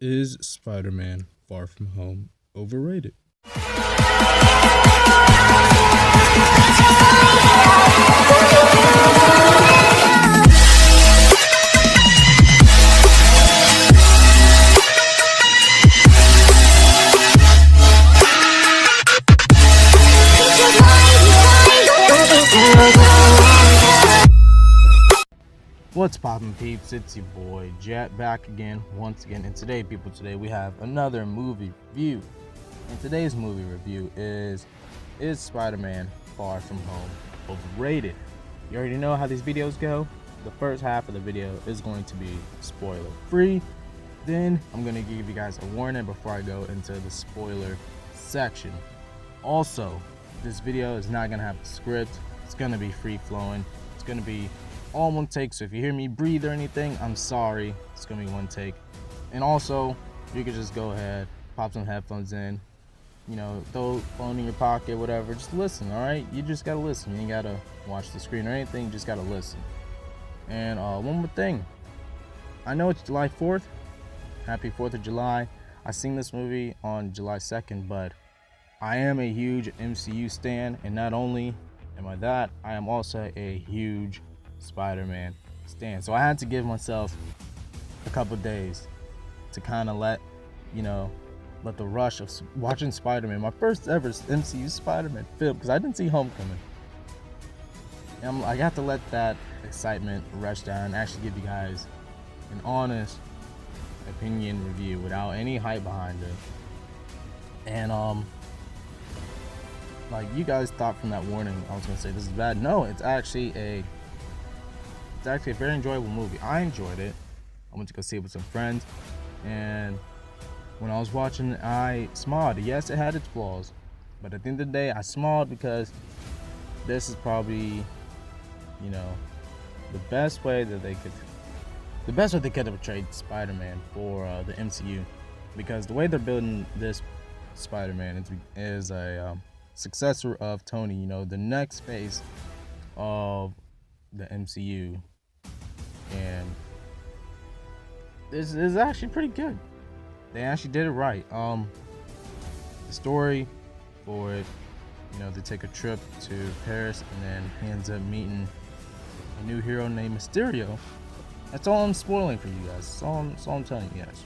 Is Spider-Man Far From Home overrated? What's poppin' peeps? It's your boy Jet back again, once again. And today we have another movie review. And today's movie review is Spider-Man Far From Home overrated? You already know how these videos go. The first half of the video is going to be spoiler free. Then I'm gonna give you guys a warning before I go into the spoiler section. Also, this video is not gonna have a script. It's gonna be free flowing. It's gonna be all one take, so if you hear me breathe or anything, I'm sorry. It's gonna be one take. And also, you can just go ahead, pop some headphones in, throw a phone in your pocket, whatever. Just listen, all right? You just gotta listen. You ain't gotta watch the screen or anything. You just gotta listen. And one more thing. I know it's July 4th. Happy 4th of July. I seen this movie on July 2nd, but I am a huge MCU stan, and not only am I that, I am also a huge Spider-Man stan. So I had to give myself a couple days to kind of let the rush of watching Spider-Man, my first ever MCU Spider-Man film, because I didn't see Homecoming. And I got to let that excitement rush down and actually give you guys an honest opinion review without any hype behind it. And like you guys thought from that warning I was gonna say this is bad. No, it's actually a very enjoyable movie. I enjoyed it. I went to go see it with some friends, and when I was watching, I smiled. Yes, it had its flaws, but at the end of the day, I smiled because this is probably, the best way they could have portrayed Spider-Man for the MCU, because the way they're building this Spider-Man is a successor of Tony. The next phase of the MCU. And this is actually pretty good. They actually did it right. The story for it, they take a trip to Paris, and then he ends up meeting a new hero named Mysterio. That's all I'm spoiling for you guys. That's all I'm telling you guys.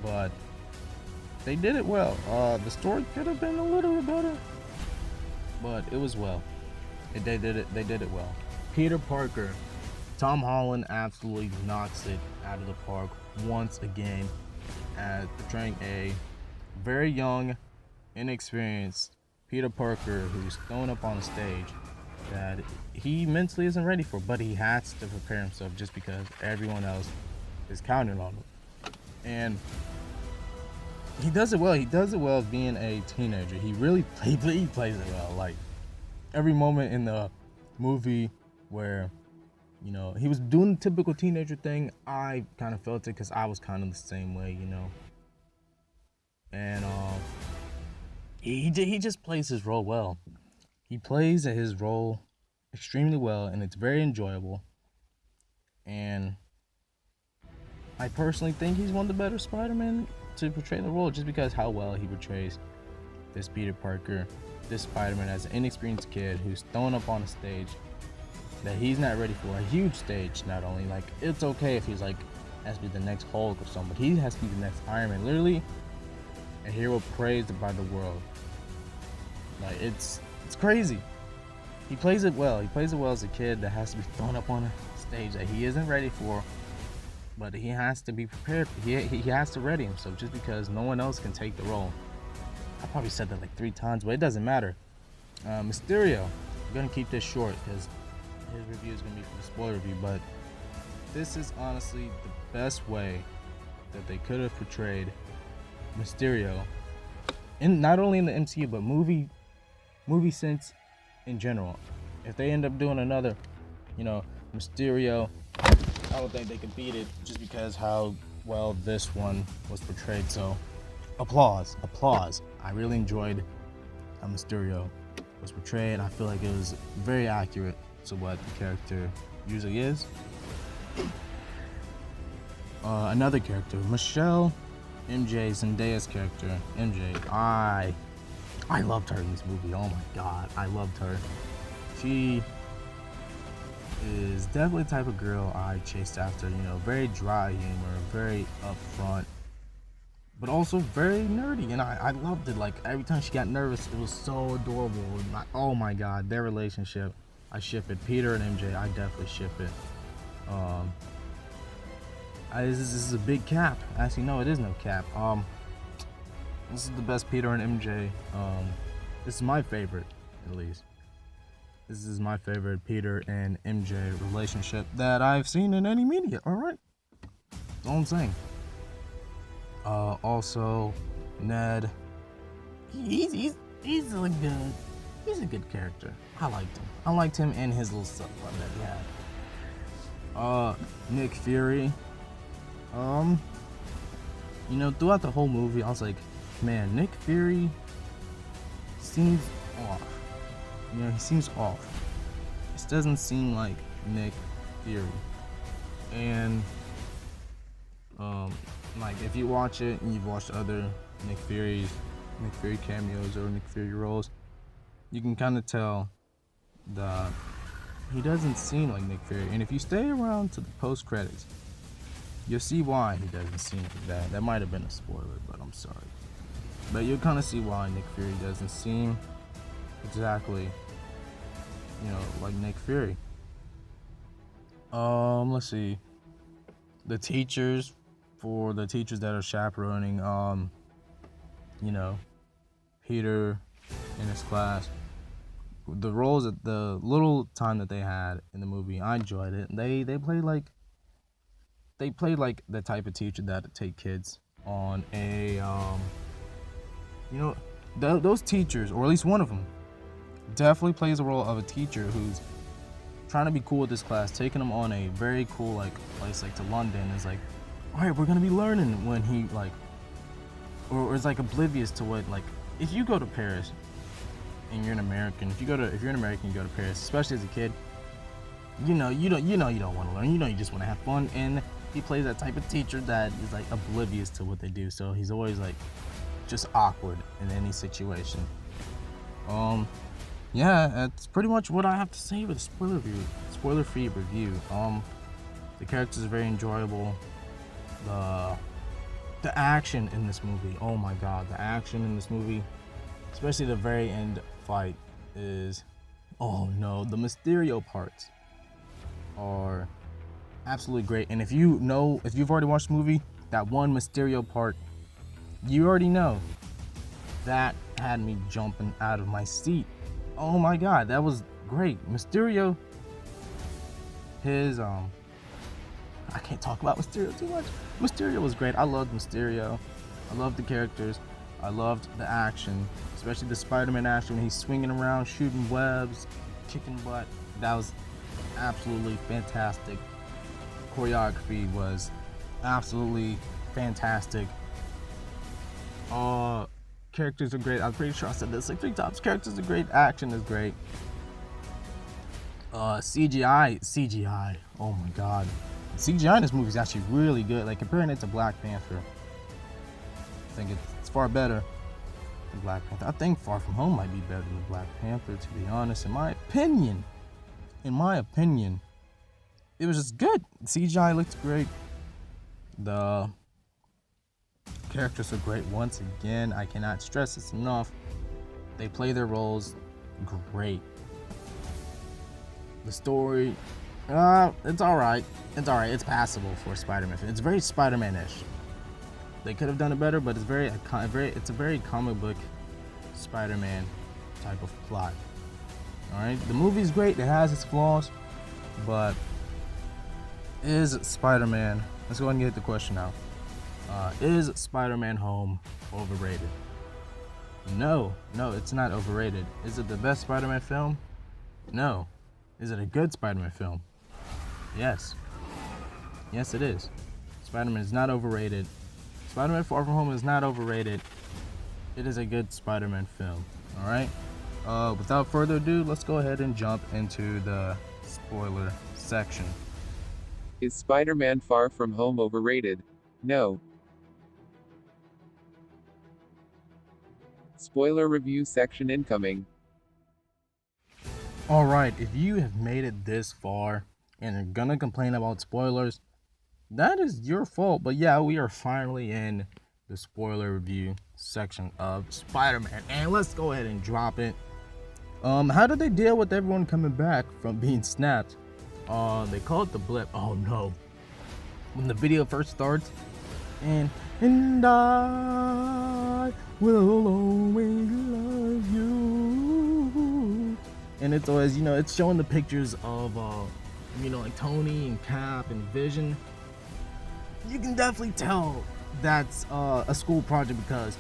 But they did it well. The story could have been a little bit better, but it was well. They did it well. Peter Parker, Tom Holland absolutely knocks it out of the park once again at portraying a very young, inexperienced Peter Parker who's thrown up on a stage that he mentally isn't ready for, but he has to prepare himself just because everyone else is counting on him. And he does it well. He does it well being a teenager. He really he plays it well. Like every moment in the movie where he was doing the typical teenager thing, I kind of felt it because I was kind of the same way, And he just plays his role well. He plays his role extremely well, and it's very enjoyable. And I personally think he's one of the better Spider-Man to portray the role, just because how well he portrays this Peter Parker, this Spider-Man as an inexperienced kid who's thrown up on a stage that he's not ready for, a huge stage. Not only, like, it's okay if he's like has to be the next Hulk or something, but he has to be the next Iron Man, literally a hero praised by the world. Like it's crazy. He plays it well. He plays it well as a kid that has to be thrown up on a stage that he isn't ready for, but he has to be prepared. He has to ready himself, just because no one else can take the role. I probably said that like 3 times, but it doesn't matter. Mysterio, I'm gonna keep this short because his review is going to be for the spoiler review, but this is honestly the best way that they could have portrayed Mysterio, not only in the MCU, but movie sense in general. If they end up doing another, Mysterio, I don't think they could beat it, just because how well this one was portrayed. So applause. I really enjoyed how Mysterio was portrayed. I feel like it was very accurate to what the character usually is. Another character, Michelle MJ, Zendaya's character, MJ, I loved her in this movie. Oh my god, I loved her. She is definitely the type of girl I chased after. You know, very dry humor, very upfront, but also very nerdy, and I loved it. Like every time she got nervous, it was so adorable. And oh my god, their relationship, I ship it. Peter and MJ, I definitely ship it. This is a big cap. Actually, no, it is no cap. This is the best Peter and MJ. This is my favorite, at least. This is my favorite Peter and MJ relationship that I've seen in any media. All right, that's all I'm saying. Also, Ned. He's a good character. I liked him. I liked him and his little subplot that he had. Nick Fury. You know, throughout the whole movie, I was like, man, Nick Fury seems off. You know, he seems off. This doesn't seem like Nick Fury. And like if you watch it and you've watched other Nick Fury cameos or Nick Fury roles, you can kind of tell that he doesn't seem like Nick Fury. And if you stay around to the post credits, you'll see why he doesn't seem like that. That might have been a spoiler, but I'm sorry. But you'll kind of see why Nick Fury doesn't seem exactly, you know, like Nick Fury. Let's see. The teachers that are chaperoning, you know, Peter in his class. The roles, the little time that they had in the movie, I enjoyed it. They played like the type of teacher that would take kids on a, you know, those teachers, or at least one of them, definitely plays the role of a teacher who's trying to be cool with this class, taking them on a very cool like place like to London. Is like, all right, we're gonna be learning, when he like, or is like oblivious to what, like, if you go to Paris and you're an American, if you're an American, you go to Paris, especially as a kid, you don't want to learn, you just want to have fun. And he plays that type of teacher that is like oblivious to what they do, so he's always like just awkward in any situation. Yeah, that's pretty much what I have to say with a spoiler-free review. The characters are very enjoyable. The action in this movie, oh my god, the action in this movie, especially the very end fight, is, oh no, the Mysterio parts are absolutely great. And if you've already watched the movie, that one Mysterio part, you already know, that had me jumping out of my seat. Oh my god, that was great. Mysterio, I can't talk about Mysterio too much. Mysterio was great. I loved Mysterio. I loved the characters. I loved the action, especially the Spider-Man action when he's swinging around, shooting webs, kicking butt. That was absolutely fantastic. Choreography was absolutely fantastic. Characters are great. I'm pretty sure I said this like 3 times. Characters are great. Action is great. CGI. Oh my god. CGI in this movie is actually really good. Like comparing it to Black Panther, I think it's far better than Black Panther. I think Far From Home might be better than Black Panther, to be honest. In my opinion, it was just good. CGI looked great. The characters are great. Once again, I cannot stress this enough. They play their roles great. The story, it's alright. It's passable for a Spider-Man film. It's very Spider-Man-ish. They could have done it better, but it's a very comic book Spider-Man type of plot. Alright, the movie's great. It has its flaws, but is Spider-Man? Let's go ahead and get the question out. Is Spider-Man Home overrated? No, it's not overrated. Is it the best Spider-Man film? No. Is it a good Spider-Man film? Yes. Yes, it is. Spider-Man is not overrated. Spider-Man Far From Home is not overrated. It is a good Spider-Man film. All right. Without further ado, let's go ahead and jump into the spoiler section. Is Spider-Man Far From Home overrated? No. Spoiler review section incoming. Alright, if you have made it this far and are gonna complain about spoilers, that is your fault. But yeah, we are finally in the spoiler review section of Spider-Man, and let's go ahead and drop it. How did they deal with everyone coming back from being snapped? They call it the blip. Oh no. When the video first starts, and I will always love you. And it's always, it's showing the pictures of, like Tony and Cap and Vision. You can definitely tell that's a school project because,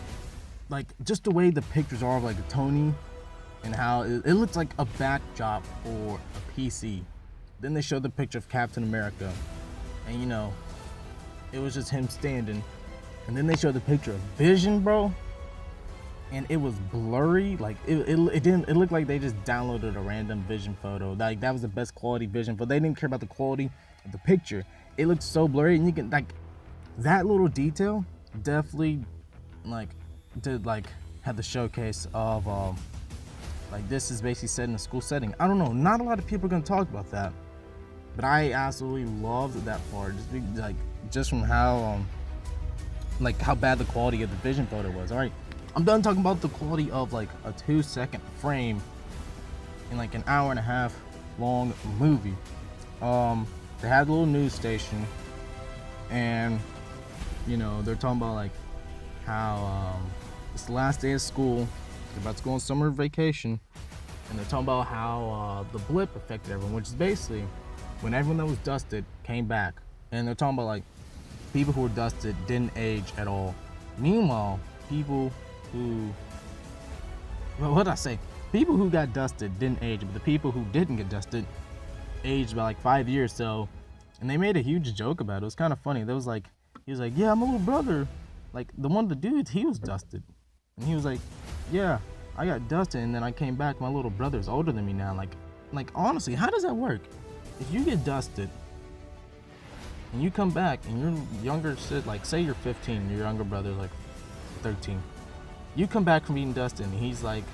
like, just the way the pictures are of, like, Tony and how it looks like a backdrop for a PC. Then they showed the picture of Captain America, and, it was just him standing. And then they showed the picture of Vision, bro, and it was blurry. Like it looked like they just downloaded a random Vision photo. Like that was the best quality Vision photo. They didn't care about the quality of the picture. It looked so blurry, and you can, like, that little detail definitely had the showcase of like, this is basically set in a school setting. I don't know, not a lot of people are gonna talk about that, but I absolutely loved that part, just from how how bad the quality of the Vision photo was. All right, I'm done talking about the quality of like a 2-second frame in like an hour and a half long movie. They had a little news station, and they're talking about like how it's the last day of school, they're about to go on summer vacation, and they're talking about how the blip affected everyone, which is basically when everyone that was dusted came back. And they're talking about like people who were dusted didn't age at all. Meanwhile, people who people who got dusted didn't age, but the people who didn't get dusted aged by like 5 years. So, and they made a huge joke about it. It was kind of funny. He was like, yeah, my little brother, like the one of the dudes, he was dusted, and he was like, yeah, I got dusted, and then I came back. My little brother's older than me now. Like honestly, how does that work? If you get dusted and you come back and your younger, like say you're 15, your younger brother's like 13, you come back from being dusted and he's like,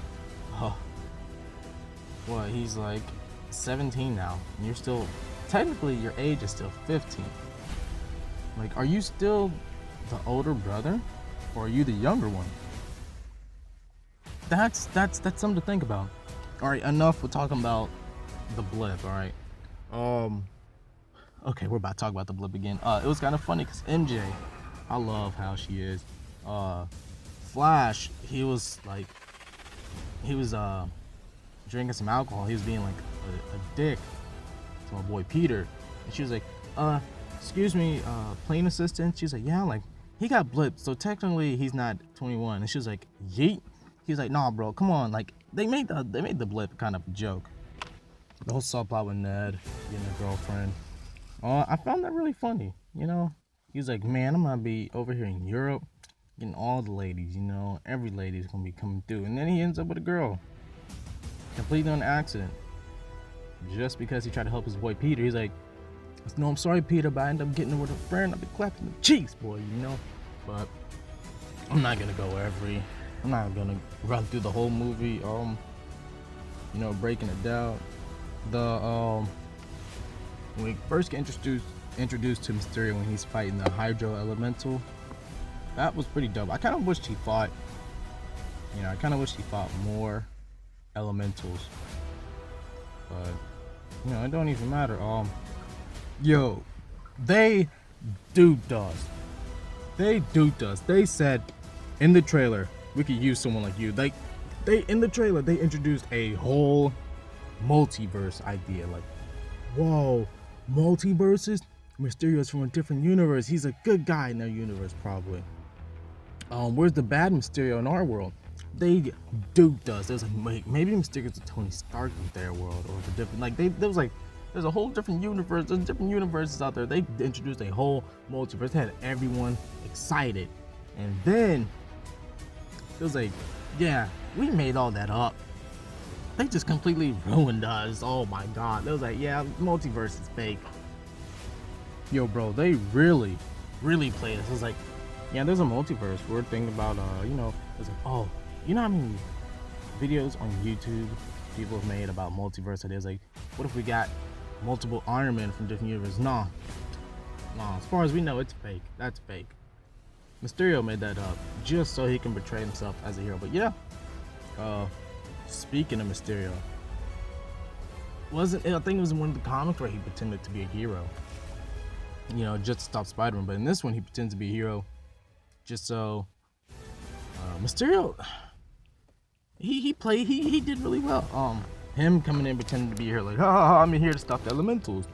he's like 17 now, and you're still, technically your age is still 15. Like, are you still the older brother, or are you the younger one? That's something to think about. All right, enough with talking about the blip. All right, okay, we're about to talk about the blip again. It was kind of funny because MJ, I love how she is. Flash, he was drinking some alcohol. He was being like a dick to my boy Peter, and she was like, excuse me, plane assistant. She's like, yeah, like, he got blipped, so technically he's not 21. And she was like, yeet. He was like, nah, bro, come on. Like, they made the blip kind of a joke. The whole subplot with Ned getting a girlfriend. I found that really funny. He was like, man, I'm gonna be over here in Europe getting all the ladies. Every lady's gonna be coming through, and then he ends up with a girl, completely on accident, just because he tried to help his boy Peter. He's like, no, I'm sorry, Peter, but I ended up getting her with a friend. I've been clapping the cheeks, boy, But I'm not gonna run through the whole movie, breaking it down. When we first get introduced to Mysterio when he's fighting the Hydro Elemental, that was pretty dope. I kind of wished he fought more elementals, but it don't even matter. They duped us. They said in the trailer we could use someone like you. In the trailer they introduced a whole multiverse idea. Like, whoa, multiverses? Mysterio's from a different universe. He's a good guy in their universe, probably. Where's the bad Mysterio in our world? They duped us. There's like, maybe Mysterio's a Tony Stark in their world, or the different, there's a whole different universe. There's different universes out there. They introduced a whole multiverse. They had everyone excited, and then it was like, yeah, we made all that up. They just completely ruined us. Oh my god. It was like, yeah, multiverse is fake. Yo, bro, they really played us. It was like, yeah, there's a multiverse. We're thinking about, it's like, oh, You know how many videos on YouTube people have made about multiverse ideas? Like, what if we got multiple Iron Men from different universes? Nah. As far as we know, it's fake. That's fake. Mysterio made that up just so he can portray himself as a hero. But yeah, speaking of Mysterio, I think it was in one of the comics where he pretended to be a hero, you know, just to stop Spider-Man. But in this one, he pretends to be a hero just so Mysterio, he did really well. Him coming in pretending to be a hero, like, I'm here to stop the elementals.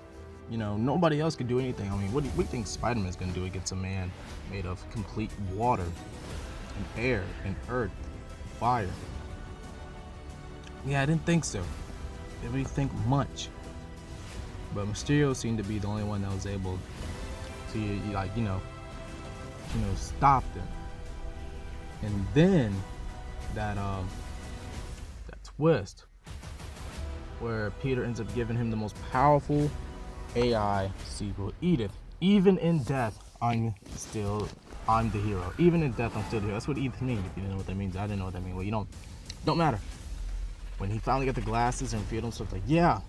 You know, nobody else could do anything. I mean, what do you think Spider-Man's gonna do against a man made of complete water and air and earth and fire? Yeah, I didn't think so. Didn't really think much. But Mysterio seemed to be the only one that was able to, like, stop them. And then that twist where Peter ends up giving him the most powerful AI sequel, Edith. Even in death, I'm the hero. Even in death, I'm still the hero. That's what Edith means. If you didn't know what that means, I didn't know what that means. Well, don't matter. When he finally got the glasses and revealed himself, like, yeah,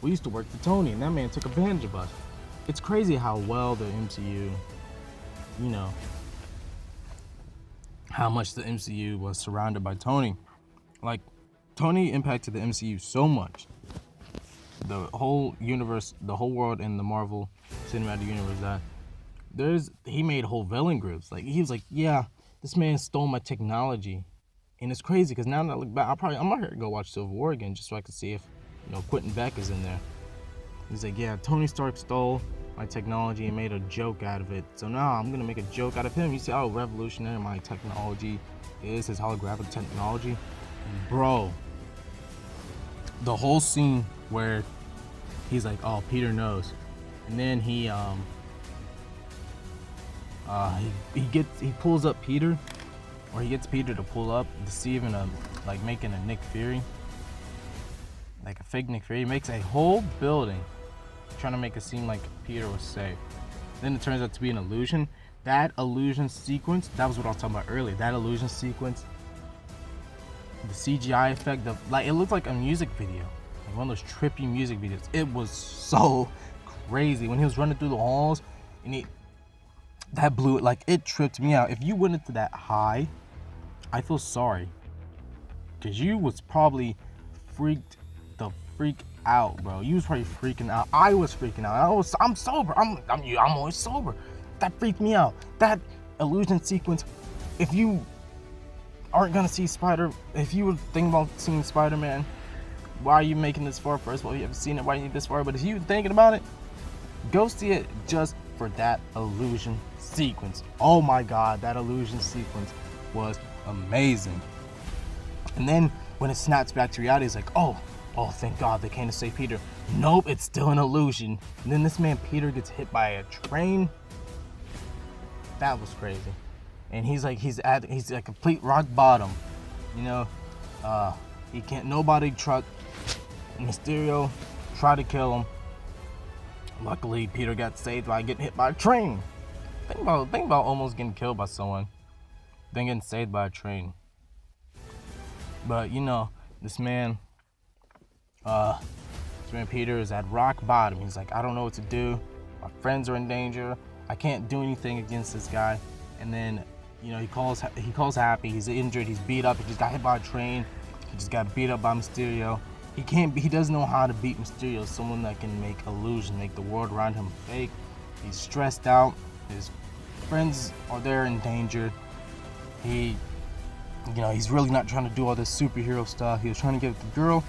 we used to work for Tony, and that man took advantage of us. It's crazy how well the MCU, how much the MCU was surrounded by Tony. Like, Tony impacted the MCU so much. The whole universe, the whole world in the Marvel Cinematic Universe, that he made whole villain groups. Like, he was like, yeah, this man stole my technology. And it's crazy because now that I look back, I'm not here to go watch Civil War again just so I can see if, Quentin Beck is in there. He's like, yeah, Tony Stark stole my technology and made a joke out of it. So now I'm gonna make a joke out of him. You see how revolutionary my technology is, his holographic technology? Bro, the whole scene where he's like, oh, Peter knows. And then he pulls up Peter, or he gets Peter to pull up, deceiving him, like making a Nick Fury, like a fake Nick Fury. He makes a whole building trying to make it seem like Peter was safe. Then it turns out to be an illusion. That illusion sequence, that was what I was talking about earlier. That illusion sequence, the CGI effect, it looked like a music video, like one of those trippy music videos. It was so crazy when he was running through the halls, and that blew it. Like, it tripped me out. If you went into that high, I feel sorry, because you was probably freaked the freak out, bro. You was probably freaking out. I was freaking out. I'm sober. I'm always sober. That freaked me out. That illusion sequence. If you aren't gonna see if you were thinking about seeing Spider-Man, why are you making this far? First of all, you haven't seen it. Why are you this far? But if you thinking about it, go see it just for that illusion sequence. Oh my God, that illusion sequence was amazing. And then when it snaps back to reality, it's like, oh, thank God they came to save Peter. Nope, it's still an illusion. And then this man Peter gets hit by a train. That was crazy. And he's at complete rock bottom. Nobody tried. Mysterio tried to kill him. Luckily, Peter got saved by getting hit by a train. Think about almost getting killed by someone, then getting saved by a train. But this man Peter is at rock bottom. He's like, I don't know what to do. My friends are in danger. I can't do anything against this guy. And then, he calls Happy. He's injured. He's beat up. He just got hit by a train. He just got beat up by Mysterio. He doesn't know how to beat Mysterio. Someone that can make illusion, make the world around him fake. He's stressed out. His friends are there in danger. He's really not trying to do all this superhero stuff. He was trying to get with the girl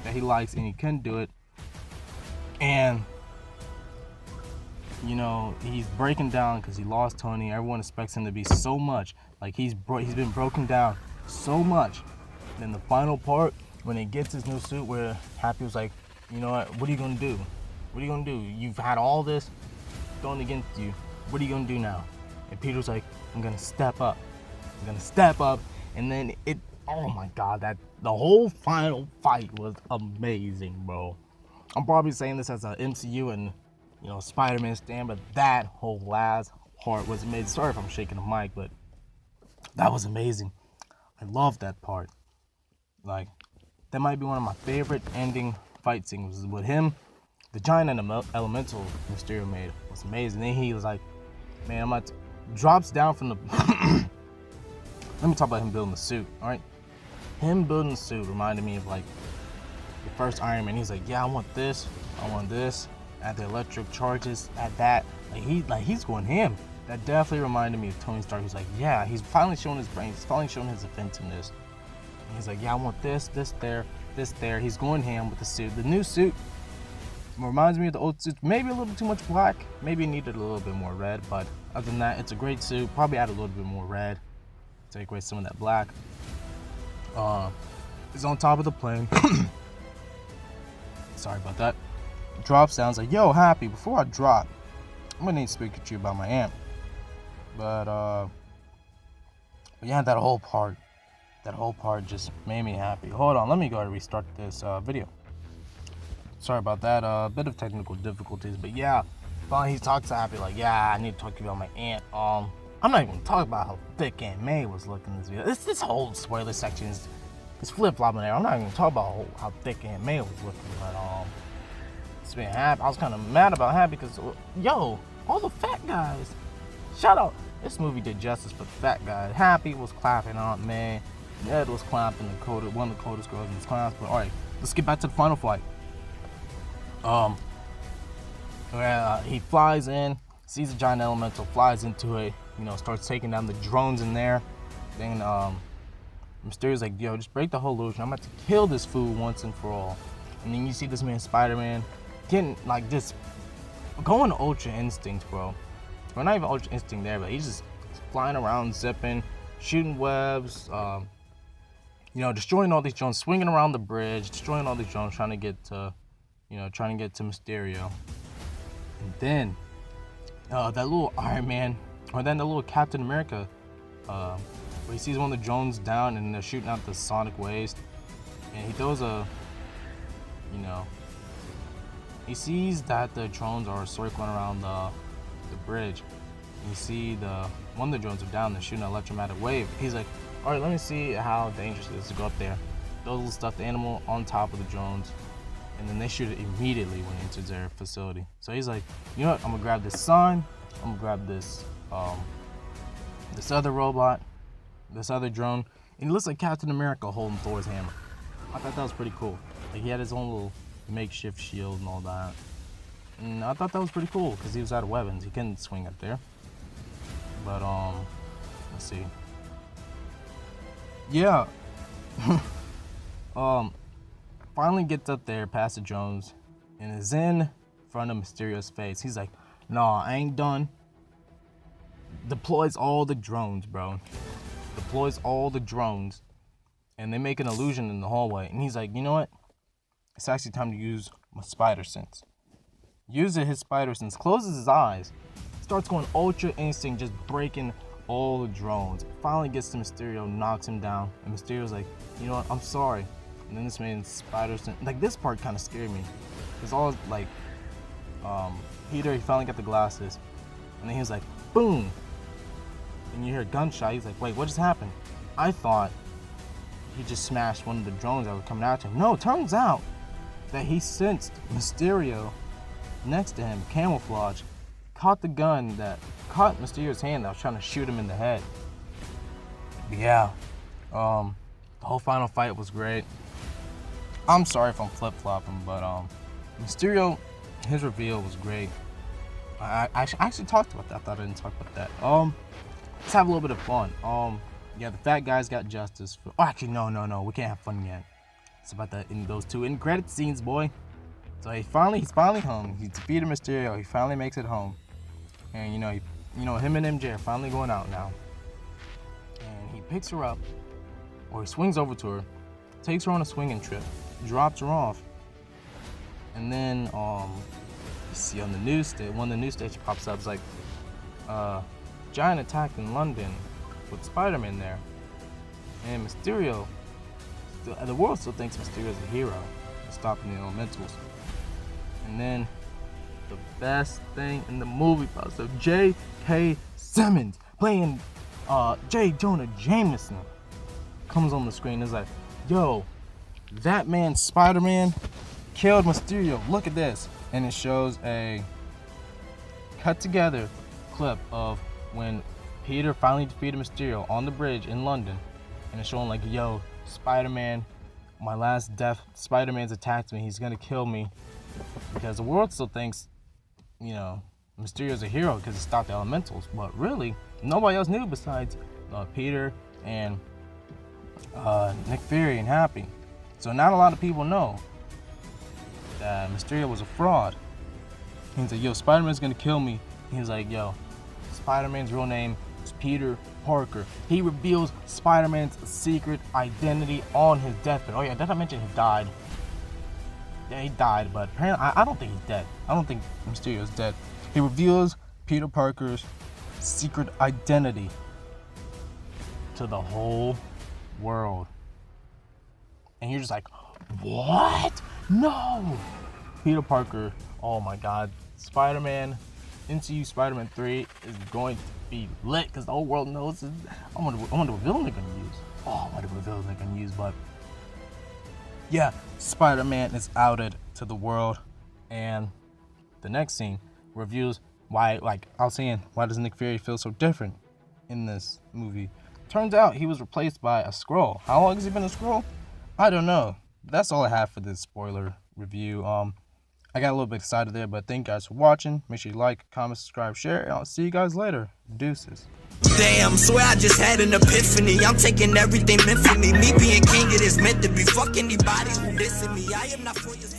that he likes, and he couldn't do it. And he's breaking down because he lost Tony. Everyone expects him to be so much. Like, he's been broken down so much. Then the final part, when he gets his new suit, where Happy was like, you know what are you gonna do? What are you gonna do? You've had all this thrown against you. What are you gonna do now? And Peter's like, I'm gonna step up. And then oh my God, the whole final fight was amazing, bro. I'm probably saying this as an MCU and Spider-Man stan, but that whole last part was amazing. Sorry if I'm shaking the mic, but that was amazing. I love that part. Like, that might be one of my favorite ending fight scenes with him. The giant and the elemental Mysterio made was amazing. Then he was like, man, drops down from the. Let me talk about him building the suit, all right? Him building the suit reminded me of like the first Iron Man. He's like, yeah, I want this, add the electric charges, add that. He's going ham. That definitely reminded me of Tony Stark. He's like, yeah, he's finally showing his brain. He's finally showing his inventiveness. And he's like, yeah, I want this there. He's going ham with the suit. The new suit reminds me of the old suit. Maybe a little too much black. Maybe it needed a little bit more red. But other than that, it's a great suit. Probably add a little bit more red. Take away some of that black. He's on top of the plane. Sorry about that. Drops down. Like, yo, Happy, before I drop, I'm gonna need to speak to you about my aunt. But yeah, that whole part just made me happy. Hold on, let me go ahead and restart this video. Sorry about that, bit of technical difficulties, but yeah, finally he talks to Happy like, yeah, I need to talk to you about my aunt. I'm not even talking about how thick Aunt May was looking in this video. This whole spoiler section is flip-flopping there. I'm not even talking about how thick Aunt May was looking, but it's been happy. I was kind of mad about Happy because, yo, all the fat guys. Shout out. This movie did justice for the fat guys. Happy was clapping Aunt May. Ned was clapping one of the coldest girls in his class. But all right, let's get back to the final fight. He flies in, sees a giant elemental, flies into it. You know, starts taking down the drones in there. Then Mysterio's like, yo, just break the whole illusion. I'm about to kill this fool once and for all. And then you see this man Spider-Man getting like this, going to Ultra Instinct, bro. Well, not even Ultra Instinct there, but he's just flying around, zipping, shooting webs, you know, destroying all these drones, swinging around the bridge, destroying all these drones, trying to get to Mysterio. And then that little Iron Man, or then the little Captain America, where he sees one of the drones down and they're shooting out the sonic waves, and he throws he sees that the drones are circling around the bridge. And you see one of the drones are down, they're shooting an electromagnetic wave. He's like, all right, let me see how dangerous it is to go up there. Throws a little stuffed animal on top of the drones, and then they shoot it immediately when it enters their facility. So he's like, you know what, I'm gonna grab this sign, I'm gonna grab this this other robot, this other drone, and it looks like Captain America holding Thor's hammer. I thought that was pretty cool. Like, he had his own little makeshift shield and all that. And I thought that was pretty cool because he was out of weapons. He couldn't swing up there. But let's see. Yeah. Finally gets up there past the drones and is in front of Mysterio's face. He's like, nah, I ain't done. Deploys all the drones, bro. Deploys all the drones. And they make an illusion in the hallway. And he's like, you know what? It's actually time to use my spider sense. Uses his spider sense, closes his eyes, starts going Ultra Instinct, just breaking all the drones. Finally gets to Mysterio, knocks him down. And Mysterio's like, you know what? I'm sorry. And then this man's spider sense, like, this part kind of scared me. It's all like, Peter, he finally got the glasses. And then he was like, boom. And you hear a gunshot. He's like, wait, what just happened? I thought he just smashed one of the drones that were coming at him. No, it turns out that he sensed Mysterio next to him, camouflage, caught the gun that caught Mysterio's hand that was trying to shoot him in the head. But yeah, the whole final fight was great. I'm sorry if I'm flip-flopping, but Mysterio, his reveal was great. I actually talked about that. I thought I didn't talk about that. Let's have a little bit of fun. Yeah, the fat guys got justice. Oh, actually, no, we can't have fun yet. It's about that in those two end credit scenes, boy. So he's finally home. He defeated Mysterio. He finally makes it home, and him and MJ are finally going out now. And he picks her up, or he swings over to her, takes her on a swinging trip, drops her off, and then you see on the news one of the news stations pops up. It's like, giant attack in London with Spider-Man there, and Mysterio. The world still thinks Mysterio is a hero, stopping the elementals. And then the best thing in the movie, so J.K. Simmons playing J. Jonah Jameson comes on the screen. It's like, yo, that man Spider-Man killed Mysterio. Look at this. And it shows a cut together clip of when Peter finally defeated Mysterio on the bridge in London. And it's showing like, yo, Spider-Man, my last death, Spider-Man's attacked me. He's gonna kill me. Because the world still thinks, you know, Mysterio's a hero because he stopped the elementals. But really, nobody else knew besides Peter and Nick Fury and Happy. So not a lot of people know that Mysterio was a fraud. He's like, yo, Spider-Man's gonna kill me. He's like, yo, Spider-Man's real name is Peter Parker. He reveals Spider-Man's secret identity on his deathbed. Oh yeah, did I mention he died? Yeah, he died, but apparently I don't think he's dead. I don't think Mysterio's dead. He reveals Peter Parker's secret identity to the whole world. And you're just like, what? No! Peter Parker, oh my god. Spider-Man, MCU Spider-Man 3 is going to be lit because the whole world knows it. I wonder what villain they're going to use. Oh, I wonder what villain they're going to use, but yeah, Spider-Man is outed to the world. And the next scene reviews why, like I was saying, why does Nick Fury feel so different in this movie? Turns out he was replaced by a Skrull. How long has he been a Skrull? I don't know. That's all I have for this spoiler review. I got a little bit excited there, but thank you guys for watching. Make sure you like, comment, subscribe, share, and I'll see you guys later. Deuces. Damn, swear I just had an epiphany. I'm taking everything meant for me. Me being king, it is meant to be. Fuck anybody who dissing me. I am not for your